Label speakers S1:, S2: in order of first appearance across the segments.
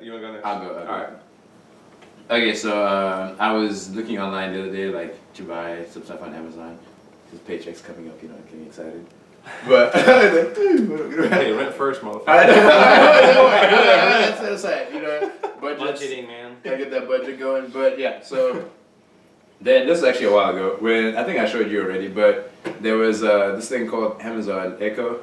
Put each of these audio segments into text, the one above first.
S1: You want to go next?
S2: I'll go.
S1: All right.
S2: Okay, so I was looking online the other day, like to buy some stuff on Amazon. His paycheck's coming up, getting excited. But
S1: Hey, rent first, motherfucker.
S2: I know. That's set aside,
S3: Budgeting, man.
S2: Gotta get that budget going. But yeah, so then this is actually a while ago when I think I showed you already, but there was this thing called Amazon Echo.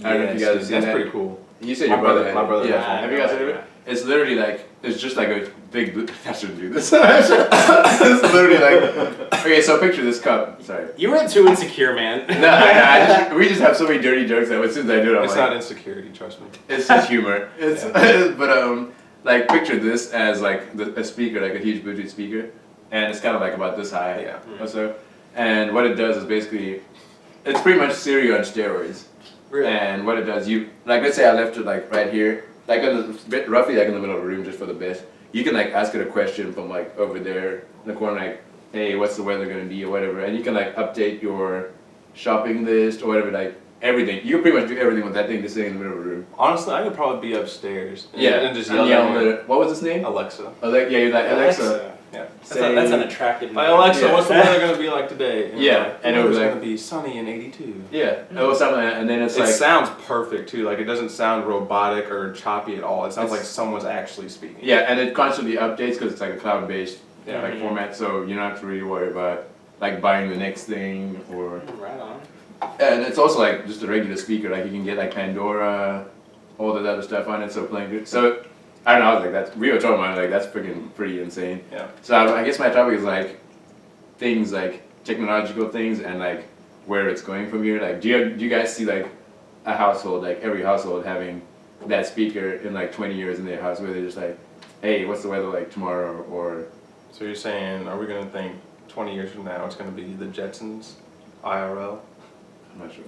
S2: I don't know if you guys have seen
S1: that's
S2: that.
S1: pretty cool.
S2: You said your brother had it.
S1: My brother.
S2: Yeah.
S1: has
S2: Have
S1: one.
S2: you guys heard of it? It's literally like it's just like a big. I shouldn't do this. It's literally like okay. So picture this cup. Sorry.
S3: You were too insecure, man.
S2: No, we just have so many dirty jokes that as soon as I do it, I'm
S1: It's
S2: like,
S1: not insecurity, trust me.
S2: it's just humor. It's but like picture this as like a speaker, like a huge Bluetooth speaker, and it's kind of like about this high.
S1: Yeah.
S2: Or so. And what it does is basically, it's pretty much Siri on steroids.
S3: Really?
S2: And what it does, you like let's say I left it like right here, like roughly like in the middle of the room, just for the best. You can like ask it a question from like over there in the corner, like, hey, what's the weather gonna be or whatever, and you can like update your shopping list or whatever, like everything. You can pretty much do everything with that thing just sitting in the middle of the room.
S1: Honestly, I could probably be upstairs.
S2: And
S1: just
S2: yell
S1: yell
S2: at it. What was his name?
S1: Alexa.
S2: Yeah, you're like Alexa.
S1: Yeah.
S3: That's an attractive
S1: Like,
S3: name.
S1: Alexa,
S2: Yeah.
S1: what's the weather going to be like today? And
S2: Yeah,
S1: like,
S2: and it was
S1: it's
S2: like-
S1: going to be sunny and 82.
S2: Yeah, or something, and then it's
S1: It
S2: like
S1: sounds perfect too. Like it doesn't sound robotic or choppy at all. It sounds like someone's actually speaking.
S2: yeah, and it constantly updates because it's like a cloud-based
S1: Yeah.
S2: like format, so you don't have to really worry about like buying the next thing or.
S3: Right on.
S2: And it's also like just a regular speaker, like you can get like Pandora, all that other stuff on it, so playing good. So I don't know, I was like, we were talking about it, like that's freaking pretty insane.
S1: Yeah.
S2: So I guess my topic is like things like technological things and like where it's going from here. Like do you guys see like a household, like every household having that speaker in like 20 years in their house where they're just like, hey, what's the weather like tomorrow? Or
S1: So you're saying, are we going to think 20 years from now it's going to be the Jetsons, IRL?
S2: I'm not sure.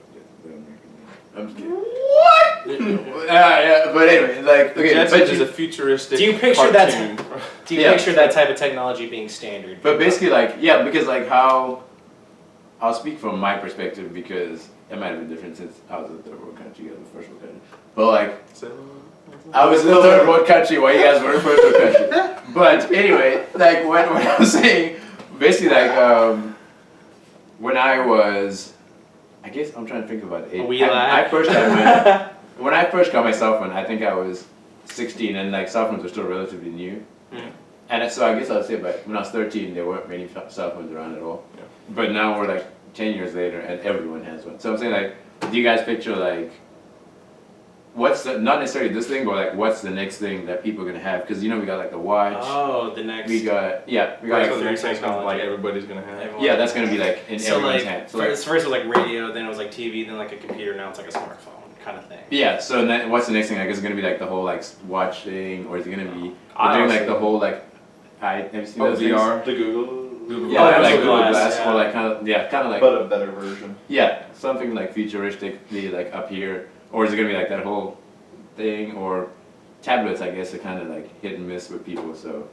S2: I'm just kidding. What? Yeah, but anyway, like okay,
S1: Jetsons
S2: but
S1: is a futuristic
S3: Do you picture
S1: cartoon.
S3: Do you
S2: Yeah.
S3: picture that type of technology being standard?
S2: But basically, like, yeah, because like how, I'll speak from my perspective because it might have been different since I was a third world country, you guys were first world country. But like, I was in the third world country while you guys were in first world country. But anyway, like what I was saying, basically like when I was, I guess I'm trying to think about age. I first had when I first got my cell phone, I think I was 16 and like cell phones were still relatively new. And so I guess I'd say, but when I was 13, there weren't many cell phones around at all.
S1: Yeah.
S2: But now we're like 10 years later, and everyone has one. So I'm saying, like, do you guys picture like, what's the, not necessarily this thing, but like, what's the next thing that people are gonna have? Because we got like the watch.
S3: Oh, the next.
S2: We got
S1: Right,
S2: like,
S1: so you're
S3: next
S1: saying
S3: technology.
S1: like everybody's going to have.
S3: Everyone-
S2: yeah, that's gonna be like in
S3: So
S2: everyone's
S3: like,
S2: hand. So
S3: first it was like radio, then it was like TV, then like a computer, now it's like a smartphone kind of thing.
S2: yeah. So then what's the next thing? I guess it's gonna be like the whole like watch thing, or is it gonna be
S1: I
S2: we're doing like
S1: honestly-
S2: the whole like, have you seen
S1: Oh,
S2: those things?
S1: VR.
S4: The Google.
S2: Yeah,
S3: Oh,
S2: like
S3: Google
S2: Google
S3: Glass,
S2: Glass,
S3: yeah.
S2: or like kind of like.
S4: But a better version.
S2: Yeah, something like futuristically like up here, or is it gonna be like that whole thing? Or tablets, I guess, are kind of like hit and miss with people. So,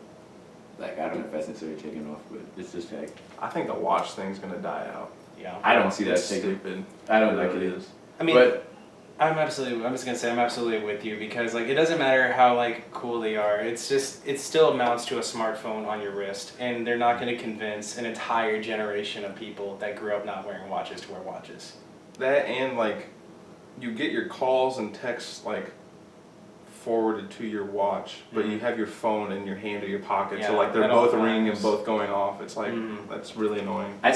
S2: like, I don't know if that's necessarily taking off, but it's just like
S1: I think the watch thing's going to die out.
S3: Yeah.
S2: I don't see that
S1: It's
S2: taking.
S1: stupid.
S2: I don't
S1: It
S2: think it
S1: really
S2: is.
S3: I mean,
S2: But
S3: I'm just gonna say I'm absolutely with you because like it doesn't matter how like cool they are. It's just it still amounts to a smartphone on your wrist, and they're not gonna convince an entire generation of people that grew up not wearing watches to wear watches.
S1: That and like, you get your calls and texts like forwarded to your watch, but you have your phone in your hand or your pocket, so
S3: Yeah,
S1: like they're
S3: at all
S1: both ringing and
S3: times.
S1: both going off. It's like
S3: Mhm.
S1: that's really annoying.
S2: I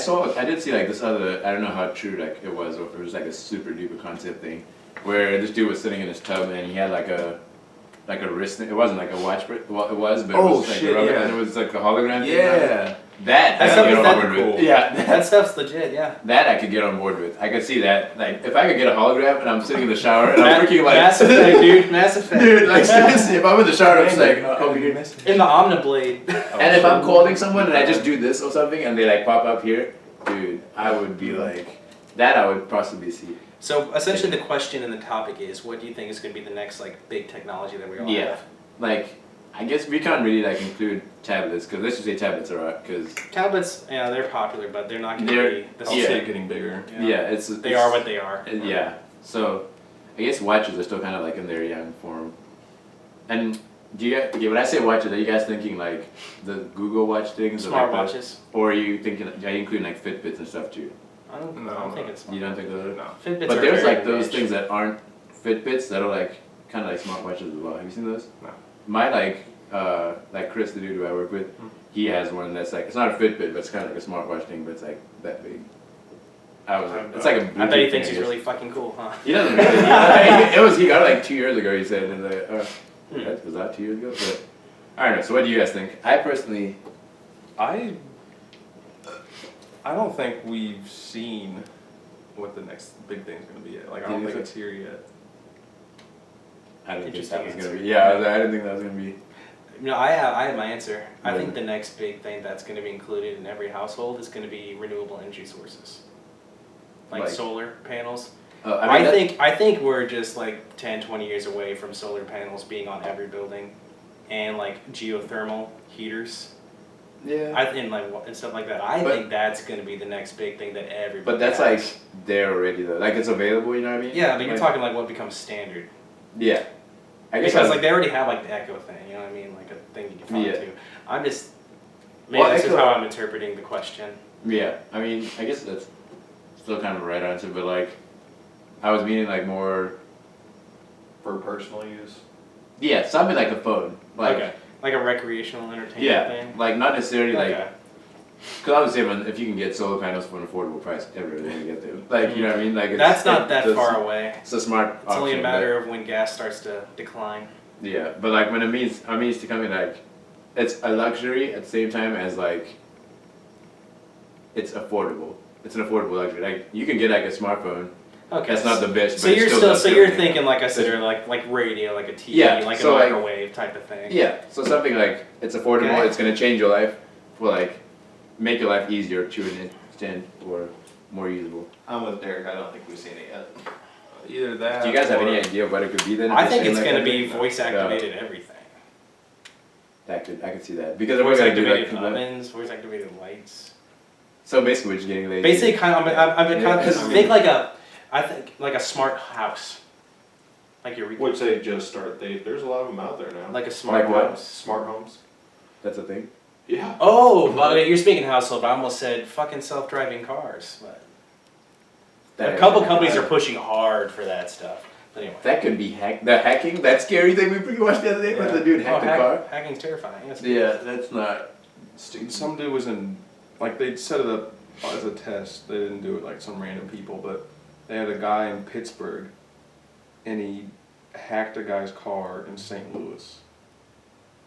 S2: did see like this other. I don't know how true like it was, or if it was like a super duper concept thing, where this dude was sitting in his tub and he had like a wrist thing. It wasn't like a watch, well, it was, but it
S1: Oh,
S2: was like
S1: shit,
S2: a rubber,
S1: yeah.
S2: and it was like a hologram thing.
S1: Yeah.
S2: That I
S3: That's
S2: could get
S3: something
S2: on
S3: that
S2: board with.
S1: cool.
S2: Yeah,
S3: That stuff's legit, yeah.
S2: that I could get on board with. I could see that. Like, if I could get a hologram and I'm sitting in the shower and I'm freaking like,
S3: Mass Effect, dude, Mass Effect.
S2: dude, like seriously, if I'm in the shower, I'm just like, oh,
S1: you
S2: here.
S1: missed
S3: In the Omniblade.
S2: And if I'm calling someone and I just do this or something and they like pop up here, dude, I would be like, that I would possibly see.
S3: So essentially, the question and the topic is, what do you think is going to be the next like big technology that we all
S2: Yeah.
S3: have?
S2: Like, I guess we can't really like include tablets because let's just say tablets are out because
S3: Tablets, yeah, they're popular, but they're not going to
S2: They're-
S3: be the
S1: I'll
S2: Yeah.
S1: see it getting bigger.
S2: it's
S3: They are what they are.
S2: Yeah. So, I guess watches are still kind of like in their young form, and Do you guys, okay, when I say watches, are you guys thinking like the Google Watch things?
S3: Smart
S2: like that?
S3: watches.
S2: Or are you thinking, are you including like Fitbits and stuff too?
S3: I don't
S1: No,
S3: think it's.
S2: You don't think those?
S1: No.
S3: Fitbits
S2: But
S3: are
S2: there's
S3: very
S2: like those
S3: niche.
S2: things that aren't Fitbits that are like kind of like smartwatches as well. Have you seen those?
S1: No.
S2: My like Chris, the dude who I work with, he has one that's like, it's not a Fitbit, but it's kind of like a smartwatch thing, but it's like that big. I was like, it's like a.
S3: I bet he
S2: Bluetooth
S3: thinks
S2: thing,
S3: he's
S2: I guess.
S3: really fucking cool, huh?
S2: He doesn't really. He got it like 2 years ago. He said, and like, was that 2 years ago? But I don't know. So what do you guys think? I personally,
S1: I don't think we've seen what the next big thing's gonna be yet. Like I
S2: Do
S1: don't
S2: you
S1: think
S2: think-
S1: it's here yet.
S2: I didn't think
S3: Interesting
S2: that was gonna
S3: answer.
S2: be. Yeah, I didn't think that was gonna be.
S3: No, I have my answer. I
S2: What?
S3: think the next big thing that's going to be included in every household is going to be renewable energy sources, like
S2: Like-
S3: solar panels.
S2: I mean,
S3: I think we're just like 10, 20 years away from solar panels being on every building, and like geothermal heaters.
S2: yeah.
S3: And and stuff like that. I
S2: But-
S3: think that's going to be the next big thing that everybody.
S2: But that's
S3: has.
S2: like there already though. Like it's available. You know what I mean?
S3: Yeah, but you're
S2: Like-
S3: talking like what becomes standard.
S2: Yeah. I guess
S3: Because
S2: I-
S3: like they already have like the Echo thing, you know what I mean, like a thing you can talk
S2: Yeah.
S3: to. I'm just maybe
S2: Well,
S3: this is
S2: Echo-
S3: how I'm interpreting the question.
S2: Yeah, I mean, I guess that's still kind of a right answer, but like, I was meaning like more,
S4: For personal use.
S2: yeah, something like a phone, like,
S3: Okay, like a recreational entertainment
S2: yeah,
S3: thing.
S2: like not necessarily like,
S3: Okay.
S2: because obviously if you can get solar panels for an affordable price, everyone's gonna get them. Like, you know what I mean? Like,
S3: That's not that far away.
S2: It's a smart
S3: It's only a
S2: option,
S3: matter of when gas starts to decline.
S2: but, yeah, but like when it means to come in like, it's a luxury at the same time as like, it's affordable. It's an affordable luxury. Like you can get like a smartphone.
S3: Okay.
S2: That's not the best.
S3: So
S2: but it
S3: you're
S2: still
S3: still
S2: does
S3: so you're
S2: everything.
S3: thinking like I said earlier, like radio, like a TV,
S2: Yeah,
S3: like
S2: so,
S3: a
S2: like-
S3: microwave type of thing.
S2: Yeah, so something like it's affordable,
S3: Okay.
S2: it's gonna change your life, for like make your life easier to an extent or more usable.
S4: I'm with Derek. I don't think we've seen it yet.
S1: Either that.
S2: Do you guys have
S1: or-
S2: any idea what it could be then? if
S3: I
S2: they're
S3: think
S2: saying
S3: it's
S2: like
S3: going to
S2: that?
S3: be voice activated everything.
S2: I could see that because we're
S3: Voice
S2: gonna do
S3: activated
S2: like
S3: ovens, voice activated lights.
S2: so basically we're just getting lazy.
S3: Basically, kind of, I'm
S2: Yeah,
S3: kind of
S2: 'cause I
S3: think
S2: mean-
S3: I think like a smart house, like your
S5: Which they just start. There's a lot of them out there now.
S3: like a smart
S2: Like what?
S3: house.
S5: Smart homes.
S2: That's a thing.
S5: Yeah.
S3: Oh, well, you're speaking household. But I almost said fucking self-driving cars. But
S2: That
S3: a couple
S2: actually-
S3: companies are pushing hard for that stuff. But anyway,
S2: That could be hack. The hacking, that scary thing we watched the other day with the dude hacked the car.
S3: hacking's terrifying. Yes.
S2: Yeah, that's not.
S1: Some dude was in, like they set it up as a test. They didn't do it like some random people, but they had a guy in Pittsburgh, and he hacked a guy's car in St. Louis.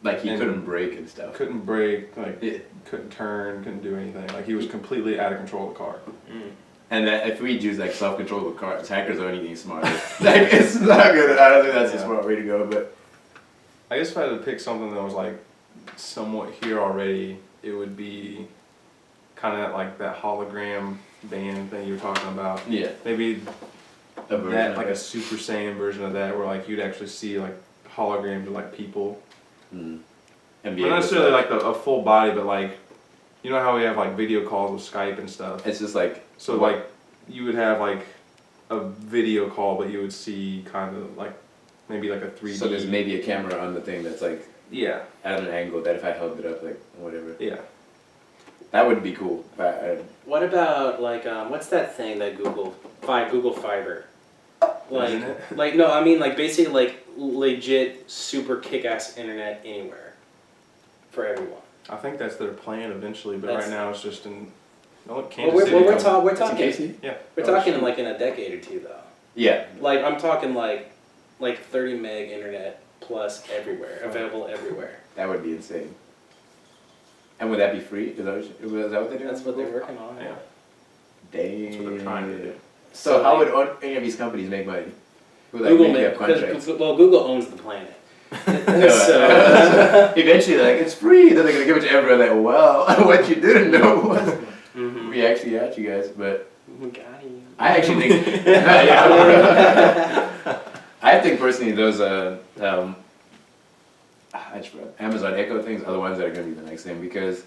S2: Like he
S1: And-
S2: couldn't brake and stuff.
S1: Couldn't brake, like
S2: Yeah.
S1: couldn't turn, couldn't do anything. Like he was completely out of control of the car.
S3: Mm.
S2: And that if we use like self-control with cars, hackers aren't anything smarter. Like it's not good. I don't think that's a
S1: Yeah.
S2: smart way to go. But
S1: I guess if I had to pick something that was like somewhat here already, it would be kind of like that hologram band thing you were talking about.
S2: yeah,
S1: Maybe
S2: a version
S1: that,
S2: of
S1: like a
S2: it.
S1: Super Saiyan version of that, where like you'd actually see like holograms of like people.
S2: Mm. And be
S1: Not
S2: able to
S1: necessarily
S2: select-
S1: like a full body, but like, you know how we have like video calls with Skype and stuff.
S2: It's just like
S1: So like, you would have like a video call, but you would see kind of like maybe like a 3D.
S2: so there's maybe a camera on the thing that's like
S1: Yeah,
S2: at an angle that if I held it up like whatever,
S1: yeah.
S2: that would be cool. But
S3: What about like what's that thing that Google Fiber?
S1: Isn't it?
S3: Like no, I mean like basically like legit super kick-ass internet anywhere for everyone.
S1: I think that's their plan eventually, but
S3: That's-
S1: right now it's just in. No,
S3: Well,
S1: Kansas
S3: we're,
S1: City.
S3: we're,
S1: comes-
S3: we're
S2: It's in
S3: talking
S2: Casey?
S1: Yeah.
S3: we're
S2: Oh,
S3: talking
S2: shit.
S3: like in a decade or two though.
S2: Yeah,
S3: Like I'm talking like 30 meg internet plus everywhere, available everywhere.
S2: that would be insane. And would that be free? Is that what they do?
S3: That's what they're working on.
S1: Yeah.
S2: Dang.
S1: That's what they're trying to do.
S2: So how
S3: like,
S2: would any of these companies make money? Who like
S3: Google
S2: make
S3: make
S2: up contracts?
S3: because well Google owns the planet.
S2: No,
S3: so
S2: eventually they're like, it's free. Then they're gonna give it to everyone. Like, well, what you didn't know was
S3: Mhm.
S2: we actually got you guys. But
S3: We got you.
S2: I actually think, I think personally those I just forgot. Amazon Echo things are the ones that are gonna be the next thing because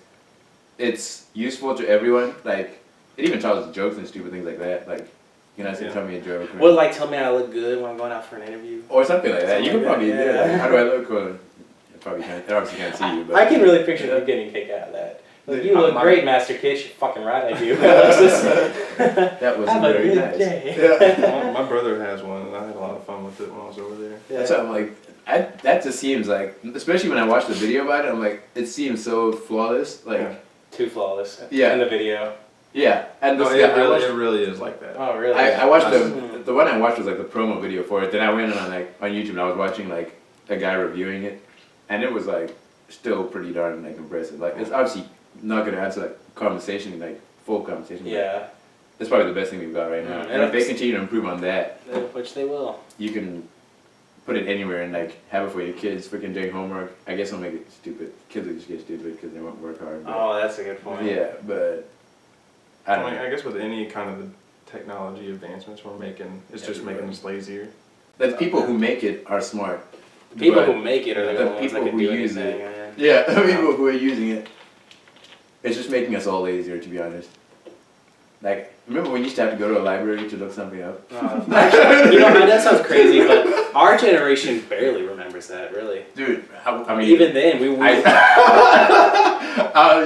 S2: it's useful to everyone. Like it even tells jokes and stupid things like that. Like you know,
S1: Yeah.
S2: tell me a joke.
S3: Well, like tell me I look good when I'm going out for an interview.
S2: Or something like that. You could
S3: Something like
S2: probably
S3: that,
S2: do
S3: yeah.
S2: that. How do I look? Or, probably can't. They obviously can't see you. But
S3: I can really picture you getting a kick out of that. Like, you look
S1: My-
S3: great, Master Kitsch. You're fucking right, I do. Alexis.
S2: that was
S3: Have a
S2: very
S3: good
S2: nice.
S3: day.
S1: My brother has one, and I had a lot of fun with it when I was over there.
S2: That's what I'm like. That just seems like, especially when I watched the video about it, I'm like, it seems so flawless. Like,
S1: Yeah.
S3: Too flawless.
S2: Yeah.
S3: In the video.
S2: yeah. And
S1: No,
S2: this guy,
S1: it really is like that.
S3: Oh, really?
S2: I watched
S3: Mm.
S2: the one I watched was like the promo video for it. Then I went on on YouTube and I was watching like a guy reviewing it, and it was like still pretty darn like impressive. Like it's obviously not gonna answer like conversation, like full conversation. but
S3: Yeah.
S2: that's probably the best thing we've got right now.
S3: Mm.
S2: And if they continue to improve on that,
S3: Which they will.
S2: you can put it anywhere and like have it for your kids freaking doing homework. I guess it'll make it stupid. Kids will just get stupid because they won't work hard. But,
S3: Oh, that's a good point.
S2: yeah, but I don't know.
S1: I guess with any kind of the technology advancements we're making, it's just making us lazier.
S2: The people who make it are smart.
S3: People
S2: but
S3: who make it are the
S2: the
S3: ones that
S2: people
S3: can
S2: who
S3: do
S2: use
S3: anything.
S2: it.
S3: Man.
S2: Yeah, the people who are using it. It's just making us all lazier, to be honest. Like, remember when you used to have to go to a library to look something up?
S3: Actually, you know, that sounds crazy, but our generation barely remembers that, really.
S2: Dude, I mean,
S3: Even then, we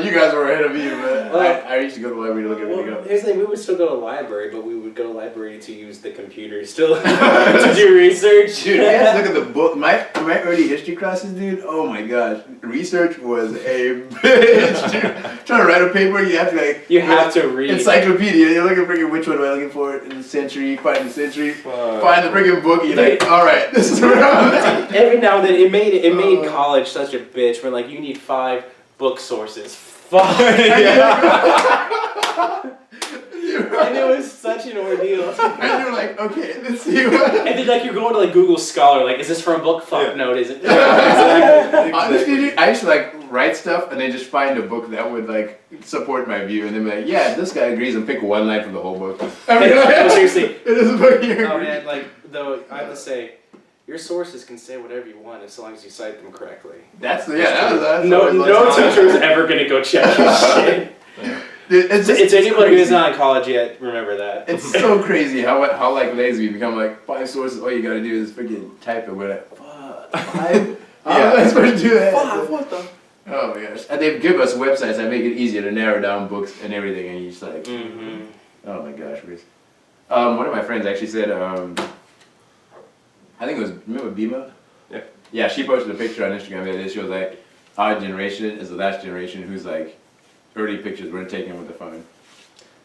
S2: you guys were ahead of me, but
S3: Well-
S2: I used to go to the library to look everything
S3: Well,
S2: up.
S3: here's the thing, we would still go to the library, but we would go to the library to use the computer still to do research.
S2: Dude, you guys look at the book. My early history classes, dude. Oh my gosh, research was a bitch. Dude. Trying to write a paper, you have to like.
S3: You have to read.
S2: Encyclopedia. You're looking freaking which one am I looking for in the century? Find the century.
S1: Fuck.
S2: Find the freaking book. And you're like, all right, this is where I'm at.
S3: Every now and then, it made college such a bitch. We're like, you need 5 book sources. 5. And it was such an ordeal.
S2: And you're like, okay, let's see what.
S3: And then like you're going to like Google Scholar, like, is this from a book? Fuck,
S1: Yeah.
S3: no, it isn't.
S1: Exactly.
S2: Honestly, dude, I used to like write stuff and then just find a book that would like support my view and then be like, yeah, this guy agrees and pick one line from the whole book. I mean,
S3: No, seriously.
S2: it is a book here.
S3: Oh man, like though I have to say, your sources can say whatever you want as long as you cite them correctly.
S2: That's
S3: No
S2: always
S3: teacher is ever gonna go check your shit.
S2: Dude, it's
S3: Anyone who is
S2: crazy.
S3: not in college yet, remember that.
S2: It's so crazy how like lazy we become. Like 5 sources, all you gotta do is freaking type it. We're like, fuck, 5. How am I supposed to do that?
S3: 5, what the?
S2: Oh my gosh! And they give us websites that make it easier to narrow down books and everything, and you just like,
S3: Mm-hmm.
S2: oh my gosh, Reese. One of my friends actually said, I think it was, remember Bima?
S1: Yeah.
S2: Yeah, she posted a picture on Instagram the other day. She was like, our generation is the last generation who's like, early pictures weren't taken with the phone.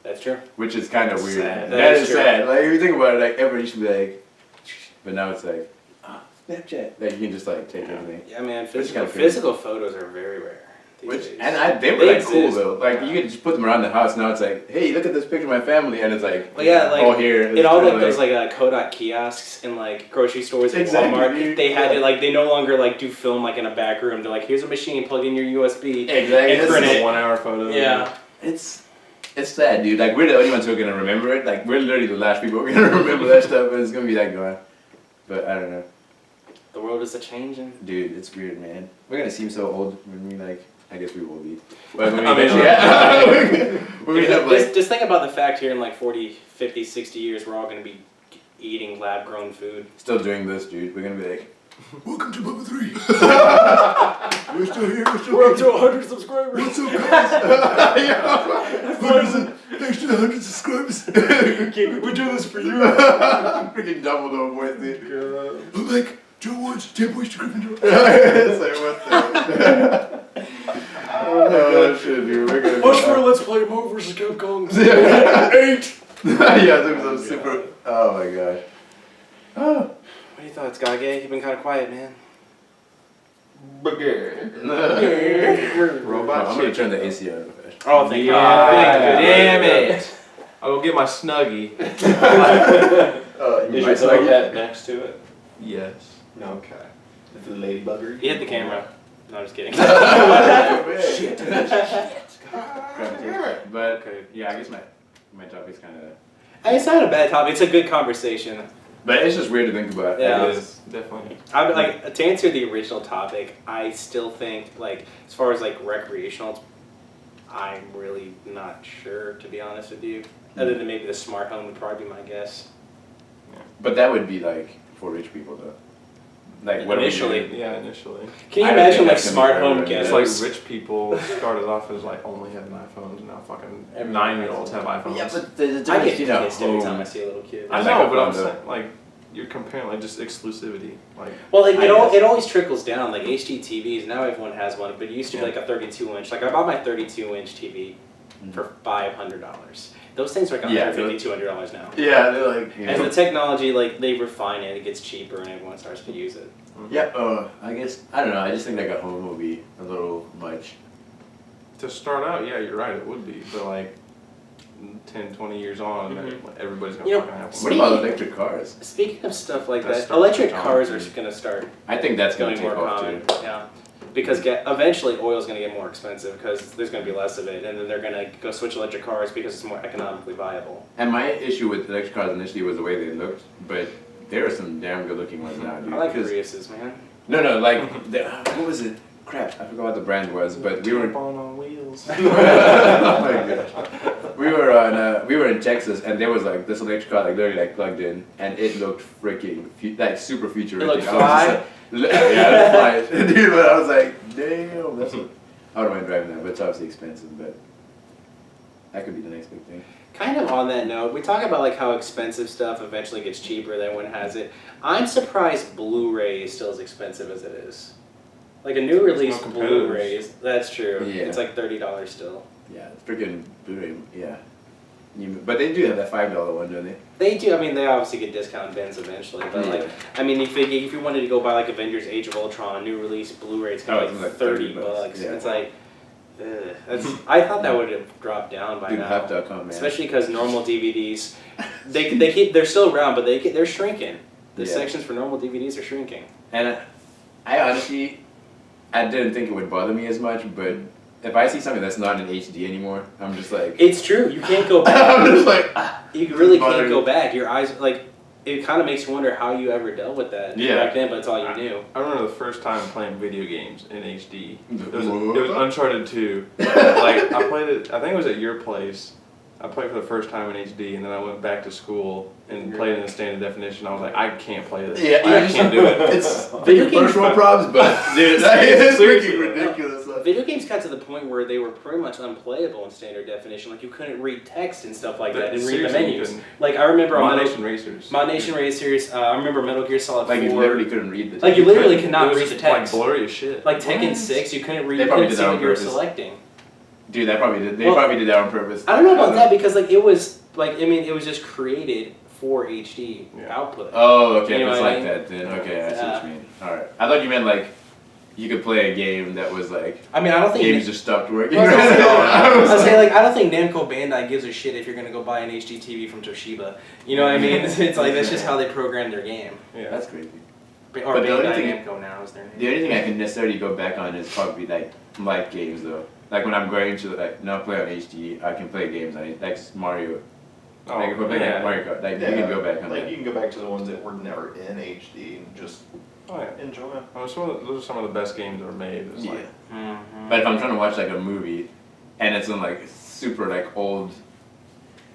S3: That's true.
S2: Which is kind of weird.
S3: Sad.
S2: That is
S3: true.
S2: sad. Like, if you think about it, like, everybody used to be like, but now it's like, Snapchat. Like, you can just like take everything.
S3: Yeah, man.
S2: Which is
S3: Physical
S2: kinda crazy.
S3: physical photos are very rare. These
S2: Which,
S3: days.
S2: and they were
S3: They
S2: like cool
S3: exist.
S2: though. Like, you could just put them around the house. Now it's like, hey, look at this picture of my family, and it's like,
S3: Well, yeah, like,
S2: all here.
S3: in all like those like Kodak kiosks and like grocery stores and
S2: Exactly,
S3: Walmart,
S2: dude.
S3: they had to like they no longer like do film like in a back room. They're like, here's a machine, plug in your USB.
S2: Exactly.
S3: and
S2: It's
S3: print
S1: It's
S3: it.
S1: a 1 hour photo.
S3: Yeah.
S2: It's sad, dude. Like, we're the only ones who are gonna remember it. Like, we're literally the last people who are gonna remember that stuff, and it's gonna be that gone. But I don't know.
S3: The world is a changing.
S2: Dude, it's weird, man. We're gonna seem so old when we like. I guess we will be. But when we
S1: I mean,
S2: when we have like.
S3: Just think about the fact here in like 40, 50, 60 years, we're all going to be eating lab-grown food.
S2: Still doing this, dude. We're gonna be like, welcome to Bubba 3. We're still here. We're still here.
S3: 100 subscribers.
S2: What's up, guys? Yeah. Thanks to the 100 subscribers.
S3: We do this for you.
S2: Freaking Dumbledore voice, dude. I'm like, Joe Woods, 10 points to Gryffindor. It's like, what the? Oh, shit, dude. We're gonna
S3: Push for Let's Play Marvel vs. Capcom.
S2: 8. Yeah, there was a super. Oh my gosh. Oh.
S3: What are your thoughts, Gage? You've been kind of quiet, man.
S1: Robot
S2: I'm gonna turn the AC on.
S3: Oh, thank
S1: Yeah.
S3: God. Damn it.
S1: I'll go get my Snuggie.
S4: Is your dog hat next to it?
S1: Yes.
S4: No, okay. Is the ladybugger?
S3: You hit the camera. No, I'm just kidding.
S2: Shit. But yeah, I guess my topic's kind of.
S3: It's not a bad topic. It's a good conversation.
S2: But it's just weird to think about.
S3: Yeah.
S1: It is, definitely.
S3: I like to answer the original topic. I still think like as far as like recreational, I'm really not sure to be honest with you. Other than maybe the smart home would probably be my guess.
S2: But that would be like for rich people though. Like what are we
S3: Initially.
S2: doing?
S1: Yeah, initially.
S3: Can you
S2: I don't
S3: imagine
S2: think
S3: like
S2: that's gonna
S3: smart
S2: be
S3: home
S2: forever.
S1: It's
S3: ghettos?
S1: like rich people started off as like only having iPhones, and now fucking
S3: Everyone
S1: 9-year-olds have iPhones.
S2: Yeah, but the
S3: I get
S2: difference, you know,
S3: pissed every time I
S2: home.
S3: see a little kid.
S1: I
S2: I
S1: know,
S2: like
S1: but I'm
S2: iPhone, though.
S1: saying like you're comparing like just exclusivity. Like
S3: Well,
S2: I guess.
S3: it always trickles down. Like HD TVs, now everyone has one, but it used to be
S1: Yeah.
S3: like a 32-inch. Like I bought my 32-inch TV for $500. Those things are like
S2: Yeah,
S3: $150, $200 now.
S2: Yeah, they're like, you
S3: As
S2: know.
S3: the technology, like they refine it, it gets cheaper, and everyone starts to use it.
S2: Yeah, I guess, I don't know, I just think like a home would be a little much.
S1: to start out, yeah, you're right, it would be, but like 10, 20 years on,
S3: Mhm.
S1: everybody's gonna
S3: You know,
S1: fucking have
S2: What
S1: one.
S2: about electric cars?
S3: Speaking of stuff like
S1: That's
S3: that,
S1: stuff
S3: electric
S1: that's
S3: cars
S1: common.
S3: are going to start
S2: I think that's gonna
S3: going
S2: take
S3: more
S2: off
S3: common.
S2: too.
S3: Yeah, because eventually oil is going to get more expensive because there's going to be less of it, and then they're going to go switch electric cars because it's more economically viable.
S2: And my issue with electric cars initially was the way they looked, but there are some damn good looking ones now, dude.
S3: I like
S2: 'Cause-
S3: Priuses, man.
S2: No, like, what was it? Crap, I forgot what the brand was, but we were.
S1: on wheels.
S2: Oh my gosh. We were in Texas, and there was like this electric car, like literally like plugged in, and it looked freaking like super futuristic.
S3: looked
S2: I was just
S3: fly?
S2: like, yeah, it fly, dude. But I was like, damn, that's. I don't mind driving that, but it's obviously expensive. But that could be the next big thing.
S3: Kind of on that note, we talk about like how expensive stuff eventually gets cheaper than when it has it. I'm surprised Blu-ray is still as expensive as it is. Like a new
S1: There's
S3: release
S1: no competitors.
S3: Blu-ray is, that's true.
S2: Yeah.
S3: It's like $30 still.
S2: Yeah, freaking Blu-ray. Yeah, but they do have that $5 one, don't they?
S3: They do. I mean, they obviously get discount bins eventually, but
S2: Yeah.
S3: like, I mean, if you wanted to go buy like Avengers: Age of Ultron new release Blu-ray, it's gonna
S2: Oh,
S3: be
S2: it's
S3: like
S2: like
S3: $30
S2: $30,
S3: bucks.
S2: yeah.
S3: It's like, I thought that would have dropped down by
S2: Dude,
S3: now.
S2: Hype.com, man.
S3: Especially because normal DVDs, they're still around, but they're shrinking. The
S2: Yeah.
S3: sections for normal DVDs are shrinking.
S2: And I honestly, I didn't think it would bother me as much, but if I see something that's not in HD anymore, I'm just like,
S3: It's true. You can't go back.
S2: I'm just like,
S3: You really can't
S2: bothering
S3: go
S2: me.
S3: back. Your eyes, like, it kind of makes you wonder how you ever dealt with that
S2: Yeah.
S3: back then, but it's all you knew.
S1: I remember the first time playing video games in HD. It was
S2: What?
S1: Uncharted 2. Like, I played it, I think it was at your place. I played for the first time in HD, and then I went back to school and played it in standard definition. I was like, I can't play this.
S2: yeah,
S1: Like, I can't do it.
S2: It's
S3: Video
S2: video
S3: games-
S2: first world problems, but dude, it's freaking ridiculous.
S3: Video games got to the point where they were pretty much unplayable in standard definition. Like, you couldn't read text and stuff like that and read the
S1: Seriously, you
S3: menus.
S1: couldn't.
S3: Like, I remember on
S1: Mod
S3: Metal,
S1: Nation Racers.
S3: Mod Nation Racers, I remember Metal Gear Solid
S2: Like
S3: 4.
S2: you literally couldn't read the.
S3: Like, you literally
S1: It
S3: could not
S1: was
S3: read the
S1: just,
S3: text.
S1: Like blurry as shit.
S3: Like Tekken
S1: What?
S3: 6, you couldn't read,
S2: They
S3: you
S2: probably
S3: couldn't
S2: did
S3: see
S2: that
S3: what
S2: on
S3: you were
S2: purpose.
S3: selecting.
S2: Dude, that probably did. They
S3: Well,
S2: probably did that on purpose.
S3: I don't know about that because, like, it was, like, I mean, it was just created for HD
S1: Yeah.
S3: output.
S2: Oh, okay.
S3: You know
S2: If it's
S3: what I
S2: like
S3: mean?
S2: that, then okay, I see
S3: Yeah.
S2: what you mean. All right. I thought you meant like you could play a game that was like
S3: I mean, I don't think.
S2: games just stopped working.
S3: I was gonna say,
S2: I was
S3: I say,
S2: like-
S3: like, I don't think Namco Bandai gives a shit if you're gonna go buy an HD TV from Toshiba. You know what I mean? It's like that's just how they program their game.
S1: Yeah.
S2: That's crazy.
S3: Or
S2: But the only
S3: Bandai
S2: thing-
S3: Namco now is their name.
S2: The only thing I can necessarily go back on is probably like light games though. Like when I'm going to like not play on HD, I can play games on it, like Mario.
S1: Oh,
S2: Like if we're playing
S1: yeah.
S2: like Mario Kart, like you can go back on
S4: Like
S2: that.
S4: you can go back to the ones that were never in HD and just
S1: Oh, yeah.
S4: enjoy them.
S1: Those are some of the best games ever made. It's like,
S3: Mhm.
S2: But if I'm trying to watch like a movie, and it's on like super like old,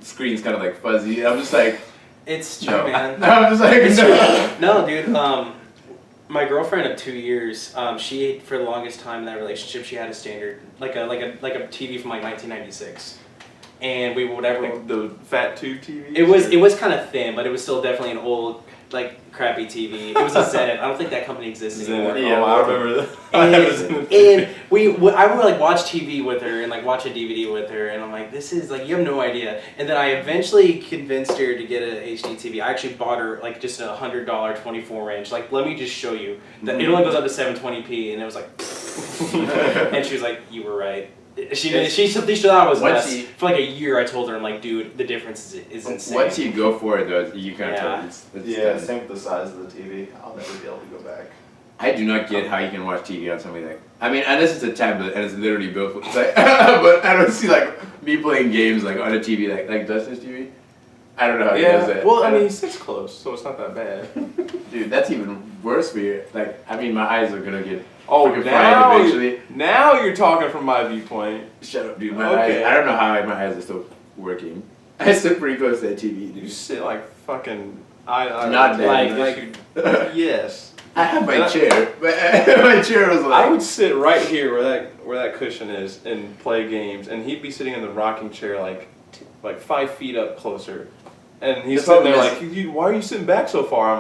S2: the screen's kind of like fuzzy, I'm just like,
S3: It's true,
S2: no.
S3: man.
S2: I'm just like,
S3: It's
S2: no.
S3: No, dude. My girlfriend of 2 years, she for the longest time in that relationship, she had a standard like a TV from like 1996, and we would whatever.
S1: like the fat tube TV.
S3: It was kind of thin, but it was still definitely an old like crappy TV. It was a Zenith. I don't think that company exists anymore.
S1: Oh, I remember that.
S3: And, and I would like watch TV with her and like watch a DVD with her, and I'm like, this is like, you have no idea. And then I eventually convinced her to get an HD TV. I actually bought her like just a $100 24-inch. Like, let me just show you that it only goes up to 720p, and it was like, and she was like, you were right. She thought I was
S2: Once
S3: nuts.
S2: you-
S3: For like a year, I told her, I'm like, dude, the difference is insane.
S2: Once you go for it though, you can't
S3: Yeah.
S2: tell. It's
S4: Yeah, same with the size of the TV. I'll never be able to go back.
S2: I do not get how you can watch TV on something like. I mean, unless it's a tablet and it's literally built for. Like, but I don't see like me playing games like on a TV like Dustin's TV. I don't know how he does
S1: Yeah.
S2: that.
S1: Well, I
S2: don't-
S1: mean, he sits close, so it's not that bad.
S2: dude, that's even worse for you. Like, I mean, my eyes are gonna get.
S1: Oh,
S2: freaking
S1: now
S2: fried eventually.
S1: now you're talking from my viewpoint.
S2: Shut up, dude. My
S1: Okay.
S2: eyes. I don't know how my eyes are still working. I sit pretty close to that TV,
S1: You
S2: dude.
S1: sit like fucking eye to eye.
S2: Not
S1: with
S2: that.
S1: it. Yes.
S2: I have my chair, but my chair was like.
S1: I would sit right here where that cushion is and play games, and he'd be sitting in the rocking chair like 5 feet up closer, and he's
S2: The
S1: sitting there
S2: problem
S1: like, "Dude, why are you sitting back so far?"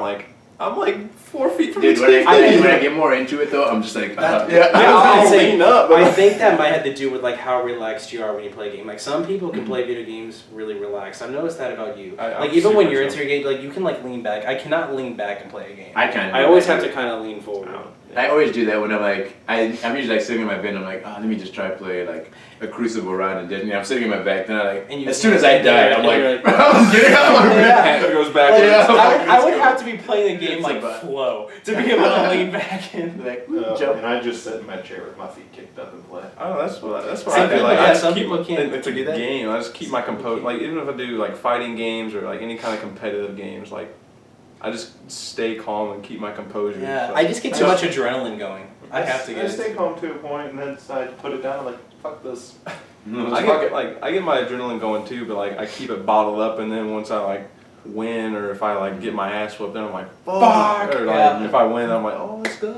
S1: I'm like 4 feet from
S2: Dude,
S1: the
S2: when
S1: TV.
S2: I get more into it though, I'm just like,
S3: That-
S2: yeah.
S3: I was gonna
S1: I'll
S3: say,
S1: lean up, but
S3: I think that might have to do with like how relaxed you are when you play a game. Like some people can play video games really relaxed. I've noticed that about you.
S1: I'm
S3: Like even when
S1: super
S3: you're
S1: chill.
S3: into your game, like you can like lean back. I cannot lean back and play a game.
S2: I kind of.
S3: I always have to kind of lean forward.
S2: I always do that when I'm like, I'm usually like sitting in my bed and I'm like, oh, let me just try to play like a Crucible round and Disney. I'm sitting in my back, then I like,
S3: And you-
S2: as soon as I die, I'm
S3: and
S2: like,
S3: you're like-
S2: I'm getting out of my bed.
S1: Hand goes back.
S3: Like,
S2: Yeah.
S3: I would have to be playing the game
S2: It's
S3: like
S2: about-
S3: flow to be able to lean back in.
S2: Like,
S4: And
S2: jump.
S4: I just sit in my chair with my feet kicked up and play.
S1: Oh, that's what
S3: Some
S1: I do.
S3: people-
S1: Like
S3: yeah,
S1: I just
S3: some
S1: keep
S3: people can't
S1: it's a
S3: do that.
S1: game. I just keep my composure. Like even if I do like fighting games or like any kind of competitive games, like I just stay calm and keep my composure.
S3: Yeah,
S1: So-
S3: I just get too much adrenaline going. I have to
S4: I
S3: get
S4: stay calm to a point and then decide to put it down. I'm like, fuck this.
S1: I get my adrenaline going too, but like I keep it bottled up, and then once I like win or if I like get my ass whooped, then I'm like fuck. Or like
S3: Yeah.
S1: if I win, I'm like, oh, let's go.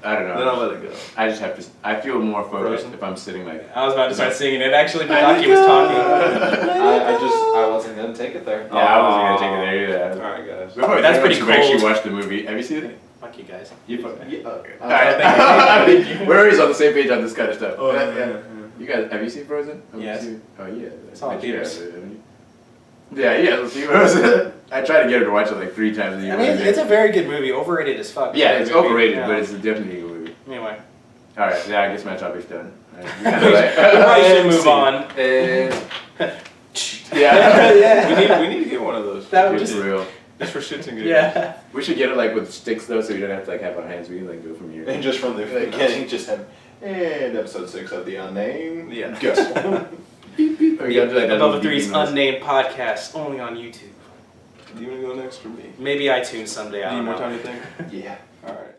S2: I don't know.
S1: Then I'll let it go.
S2: I just have to. I feel more focused
S1: Frozen?
S2: if I'm sitting like.
S3: I was about to start singing it. Actually, Badaki was talking.
S4: I wasn't gonna take it there.
S2: Yeah, I wasn't gonna take it there either.
S1: All right, guys.
S2: We've already
S3: That's pretty
S2: we've actually
S3: cold.
S2: watched the movie. Have you seen it?
S3: Fuck you guys.
S2: You.
S4: Yeah,
S2: Alright. We're always on the same page on this kind of stuff.
S1: Oh,
S2: Yeah.
S1: yeah.
S2: You guys, have you seen Frozen? Have you
S3: Yes.
S2: seen- Oh yeah.
S3: It's all in
S2: I bet you
S3: theaters.
S2: have, haven't you? Yeah, yeah. See Frozen. I try to get her to watch it like 3 times a year.
S3: I mean, it's a very good movie. Overrated as fuck.
S2: yeah, it's
S3: Good movie.
S2: overrated,
S3: Yeah.
S2: but it's definitely a good movie.
S3: Anyway,
S2: All right, yeah, I guess my topic's done. All right,
S3: we probably should move on.
S2: Yeah.
S3: Yeah.
S1: We need to get one of those.
S3: That would
S2: Just
S3: just-
S2: real.
S1: Just for shits and giggles.
S3: Yeah.
S2: We should get it like with sticks though, so we don't have to like have our hands. We can like go from here.
S4: And just from the beginning, just have, and episode 6 of The Unnamed.
S1: Yeah.
S4: Go.
S2: Beep, beep. Or you gotta do like that
S3: Above
S2: little
S3: the Three's
S2: beeping noise.
S3: unnamed podcast only on YouTube.
S1: Do you want to go next or me?
S3: Maybe iTunes someday. I
S1: Need
S3: don't
S1: more
S3: know.
S1: time to think?
S4: Yeah.
S1: All right.